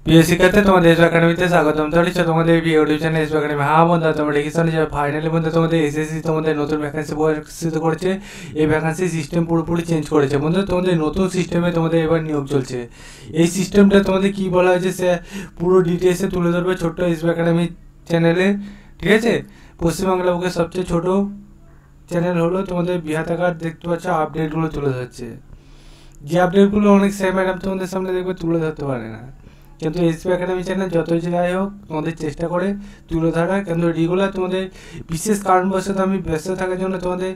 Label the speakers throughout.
Speaker 1: প্রিয় শিক্ষার্থী, তোমাদের এসবি একাডেমিতে স্বাগতম। তাহলে তোমাদের ইউটিউব চ্যানেল এসবি একাডেমি। হ্যাঁ বন্ধুরা, তোমরা দেখেছো যে ফাইনালি বন্ধু তোমাদের এসএসসি তোমাদের নতুন ভ্যাকান্সি প্রকাশিত করেছে। এই ভ্যাকান্সি সিস্টেম পুরোপুরি চেঞ্জ করেছে বন্ধু। তোমাদের নতুন সিস্টেমে তোমাদের এবার নিয়োগ চলছে। এই সিস্টেমটা তোমাদের কি বলা হয়েছে সে পুরো ডিটেলসে তুলে ধরবে ছোট্ট এসবি একাডেমি চ্যানেলে, ঠিক আছে। পশ্চিমবাংলা বুকের সবচেয়ে ছোট চ্যানেল হলো তোমাদের বিহাতাকার, দেখতে পাচ্ছ আপডেটগুলো তুলে ধরছে। যে আপডেটগুলো অনেক স্যার ম্যাডাম তোমাদের সামনে দেখবে তুলে ধরতে পারে না, কিন্তু এসপি একাডেমি চ্যানেল যতই যাই হোক তোমাদের চেষ্টা করে তুলে ধরার। কিন্তু রেগুলার তোমাদের বিশেষ কারণবশত আমি ব্যস্ত থাকার জন্য তোমাদের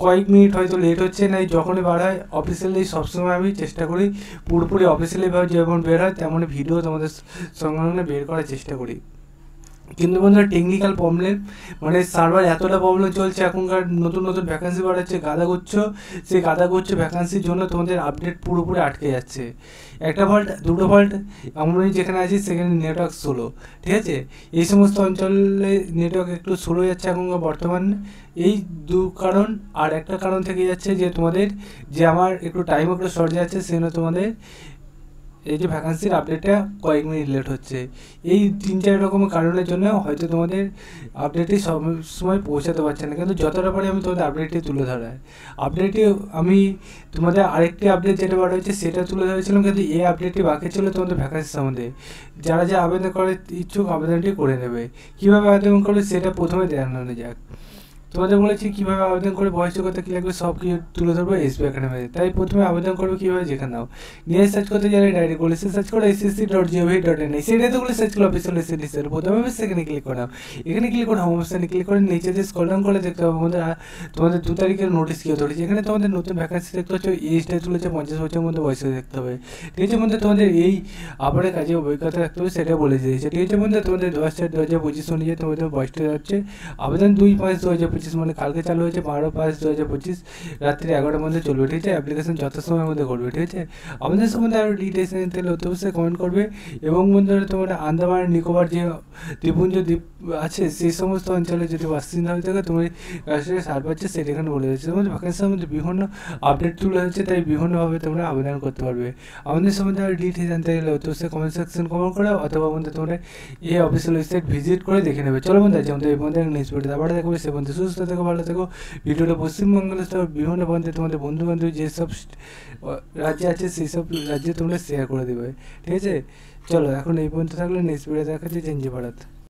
Speaker 1: কয়েক মিনিট হয়তো লেট হচ্ছে, না যখনই বার হয় অফিসিয়ালি সবসময় আমি চেষ্টা করি পুরোপুরি অফিসিয়ালিভাবে যেমন বের হয় তেমনই ভিডিও তোমাদের সঙ্গে বের করার চেষ্টা করি। কিন্তু বন্ধুরা টেকনিক্যাল প্রবলেম, মানে সার্ভার এতটা প্রবলেম চলছে এখনকার, নতুন নতুন ভ্যাকান্সি বাড়াচ্ছে গাদাগুচ্ছ, সেই গাদাগুচ্ছ ভ্যাকান্সির জন্য তোমাদের আপডেট পুরোপুরি আটকে যাচ্ছে। একটা ফল্ট, দুটো ফল্ট, আমি যেখানে আছি সেখানে নেটওয়ার্ক স্লো, ঠিক আছে। এই সমস্ত অঞ্চলে নেটওয়ার্ক একটু স্লো যাচ্ছে এখনকার বর্তমানে। এই দু কারণ, আর একটা কারণ থেকে যাচ্ছে যে তোমাদের যে আমার একটু টাইম একটু শর্ট যাচ্ছে, সেজন্য তোমাদের এই যে ভ্যাকান্সির আপডেটটা কয়েক মিনিট লেট হচ্ছে। এই 3-4 রকমের কারণের জন্য হয়তো তোমাদের আপডেটটি সব সময় পৌঁছাতে পারছে না, কিন্তু যতটা পারি আমি তোমাদের আপডেটটি তুলে ধরাই। আপডেটটি আমি তোমাদের আরেকটি আপডেট যেটা বার হয়েছে সেটা তুলে ধরেছিলাম, কিন্তু এই আপডেটটি বাকি ছিল তোমাদের ভ্যাকান্সি সম্বন্ধে। যারা যা আবেদন করে ইচ্ছুক আবেদনটি করে নেবে। কীভাবে আবেদন করবে সেটা প্রথমে জানানো যাক। তোমাদের বলেছি কীভাবে আবেদন করে বয়স যোগ্যতা কী লাগবে সব কিছু তুলে ধরবো এসবি একাডেমিতে। তাই প্রথমে আবেদন করবে কীভাবে, যেখানে নাও নিয়ে সার্চ করতে গেলে ডাইরেক্ট বলে সার্চ করো SSC.gov.in, সেটাতে বলে সার্চ করো অফিসিয়াল SSC। প্রথমে সেখানে ক্লিক করো, এখানে ক্লিক করে হোম অপশানে ক্লিক করে নিচে দিয়ে স্ক্রল ডাউন করে দেখতে পাবো তোমাদের 2 তারিখের নোটিশ কী ধরেছে। এখানে তোমাদের নতুন ভ্যাকান্সি দেখতে পাচ্ছ, এজটা তুলেছে 50 বছরের মধ্যে বয়সে দেখতে হবে, ঠিক আছে বন্ধু। তোমাদের এই আবারের কাজে অভিজ্ঞতা রাখতে হবে সেটা বলে দিয়েছে, ঠিক আছে বন্ধু। তোমাদের 10/4/2025 অনুযায়ী তোমাদের বয়সটা যাচ্ছে। আবেদন 2/5/2025, মানে কালকে চালু হয়েছে 12/5/2025 রাত্রি 11টার মধ্যে চলবে, ঠিক আছে। অ্যাপ্লিকেশন যত সময়ের মধ্যে করবে, ঠিক আছে। আমাদের সম্বন্ধে আরও ডিটেলস নিতে হলে অবশ্যই কমেন্ট করবে। এবং বন্ধুরা তোমরা আন্দামান নিকোবর যে দ্বীপপুঞ্জ দ্বীপ আছে সেই সমস্ত অঞ্চলে যদি বাসিন্দা হয়ে থাকে তুমি কাছে সার পাচ্ছে সেটা এখানে বলে দিচ্ছে। তোমাদের ভ্যাকেন্সির মধ্যে বিভিন্ন আপডেট তুলে হচ্ছে, তাই বিভিন্নভাবে তোমরা আবেদন করতে পারবে। আমাদের সম্বন্ধে আরও ডিটেলস জানতে গেলে অবশ্যই কমেন্ট সেকশন কমেন্ট করো, অথবা বন্ধু তোমরা এই অফিসিয়াল ওয়েবসাইট ভিজিট করে দেখে নেবে। চলো বন্ধু, যেমন এই বন্ধু নেক্সট ভিডিওতে আবার দেখবে। সে বন্ধু সুস্থ থেকো, ভালো থেকো। ভিডিওটা পশ্চিমবঙ্গের বিভিন্ন প্রান্তে তোমাদের বন্ধু বান্ধব যেসব রাজ্যে আছে সেই সব রাজ্যে তোমরা শেয়ার করে দেবে, ঠিক আছে। চলো এখন এই পর্যন্ত থাকলে নেক্সট ভিডিও দেখা যাচ্ছে। জেনজি ভারত।